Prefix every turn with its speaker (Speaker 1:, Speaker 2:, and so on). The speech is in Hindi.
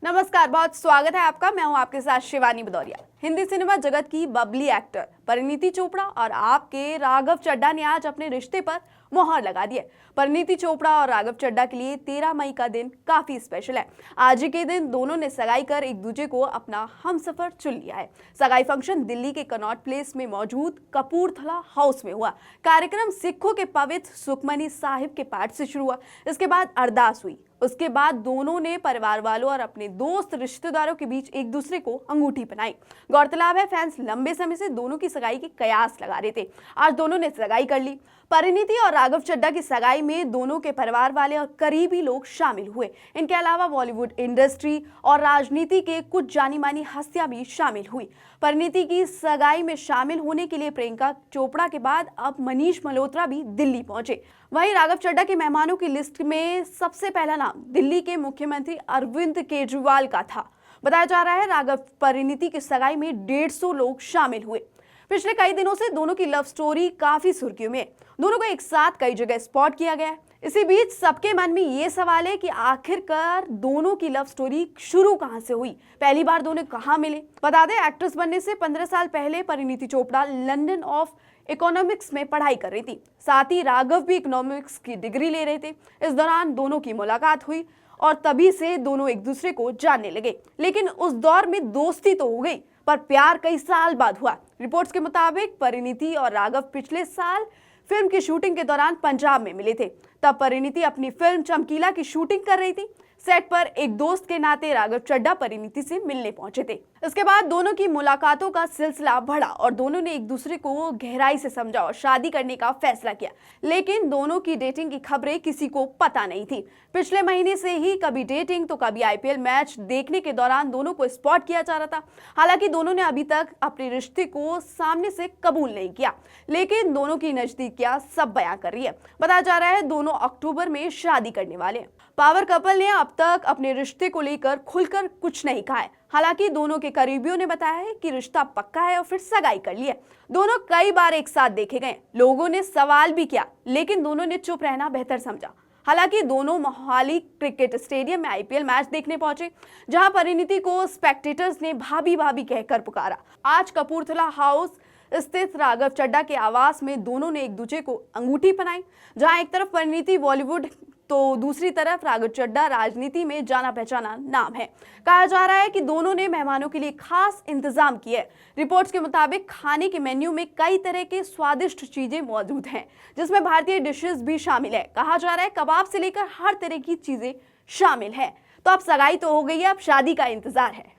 Speaker 1: नमस्कार, बहुत स्वागत है आपका। मैं हूं आपके साथ शिवानी भदौरिया। हिंदी सिनेमा जगत की बबली एक्टर परिणीति चोपड़ा और आपके राघव चड्ढा ने आज अपने रिश्ते पर मोहर लगा दी है। परिणीति चोपड़ा और राघव चड्ढा के लिए 13 मई का दिन काफी स्पेशल है। आज के दिन दोनों ने सगाई कर एक दूसरे को अपना हमसफर चुन लिया है। सगाई फंक्शन दिल्ली के कनॉट प्लेस में मौजूद कपूरथला हाउस में हुआ। कार्यक्रम सिखों के पवित्र सुखमनी साहिब के पाठ से शुरू हुआ। इसके बाद अरदास हुई। उसके बाद दोनों ने परिवार वालों और अपने दोस्त रिश्तेदारों के बीच एक दूसरे को अंगूठी पहनाई। गौरतलब है, फैंस लंबे समय से दोनों की सगाई के कयास लगा रहे थे। आज दोनों ने सगाई कर ली। परिणीति और राघव चड्ढा की सगाई में दोनों के परिवार वाले और करीबी लोग शामिल हुए। इनके अलावा बॉलीवुड इंडस्ट्री और राजनीति के कुछ जानी मानी हस्तियां भी शामिल हुई। परिणीति की सगाई में शामिल होने के लिए प्रियंका चोपड़ा के बाद अब मनीष मल्होत्रा भी दिल्ली पहुंचे। वहीं राघव चड्ढा के मेहमानों की लिस्ट में सबसे पहला नाम दिल्ली के मुख्यमंत्री अरविंद केजरीवाल का था। बताया जा रहा है, राघव परिणीति की सगाई में 150 लोग शामिल हुए। पिछले कई दिनों से दोनों की लव स्टोरी काफी सुर्खियों में है। दोनों को एक साथ कई जगह स्पॉट किया गया है। इसी बीच सबके मन में ये सवाल है कि आखिरकार दोनों की लव स्टोरी शुरू कहां से हुई, पहली बार दोनों कहां मिले। बता दें, एक्ट्रेस बनने से 15 साल पहले Parineeti Chopra London of economics में पढ़ाई कर रही थी। साथ ही राघव भी इकोनॉमिक्स की डिग्री ले रहे थे। इस दौरान दोनों की मुलाकात हुई और तभी से दोनों एक दूसरे को जानने लगे। लेकिन उस दौर में दोस्ती तो हो गई, पर प्यार कई साल बाद हुआ। रिपोर्ट्स के मुताबिक परिणीति और राघव पिछले साल फिल्म की शूटिंग के दौरान पंजाब में मिले थे। तब परिणीति अपनी फिल्म चमकीला की शूटिंग कर रही थी। सेट पर एक दोस्त के नाते राघव चड्ढा परिणीति से मिलने पहुंचे थे। इसके बाद दोनों की मुलाकातों का सिलसिला बढ़ा और दोनों ने एक दूसरे को गहराई से समझा और शादी करने का फैसला किया। लेकिन दोनों की डेटिंग की खबरें किसी को पता नहीं थी। पिछले महीने से ही कभी डेटिंग तो कभी आईपीएल मैच देखने के दौरान दोनों को स्पॉट किया जा रहा था। हालांकि दोनों ने अभी तक अपने रिश्ते को सामने से कबूल नहीं किया, लेकिन दोनों की नजदीकियां सब बयां कर रही है। बताया जा रहा है, दोनों अक्टूबर में शादी करने वाले हैं। पावर कपल ने अब तक अपने रिश्ते को लेकर खुलकर कुछ नहीं कहा है। हालांकि दोनों के करीबियों ने बताया है कि रिश्ता पक्का है और फिर सगाई कर ली है। दोनों कई बार एक साथ देखे गए। लोगों ने सवाल भी किया, लेकिन दोनों ने चुप रहना बेहतर समझा। हालांकि दोनों मोहाली क्रिकेट स्टेडियम में आईपीएल मैच देखने पहुंचे, जहां परिणीति को स्पेक्टेटर्स ने भाभी भाभी कहकर पुकारा। आज कपूरथला हाउस स्थित राघव चड्ढा के आवास में दोनों ने एक दूसरे को अंगूठी पहनाई। जहां एक तरफ परिणीति बॉलीवुड तो दूसरी तरफ राघव चड्ढा राजनीति में जाना पहचाना नाम है। कहा जा रहा है कि दोनों ने मेहमानों के लिए खास इंतजाम किए। रिपोर्ट्स के मुताबिक खाने के मेन्यू में कई तरह के स्वादिष्ट चीजें मौजूद हैं, जिसमें भारतीय डिशेस भी शामिल है। कहा जा रहा है, कबाब से लेकर हर तरह की चीजें शामिल है। तो अब सगाई तो हो गई है, अब शादी का इंतजार है।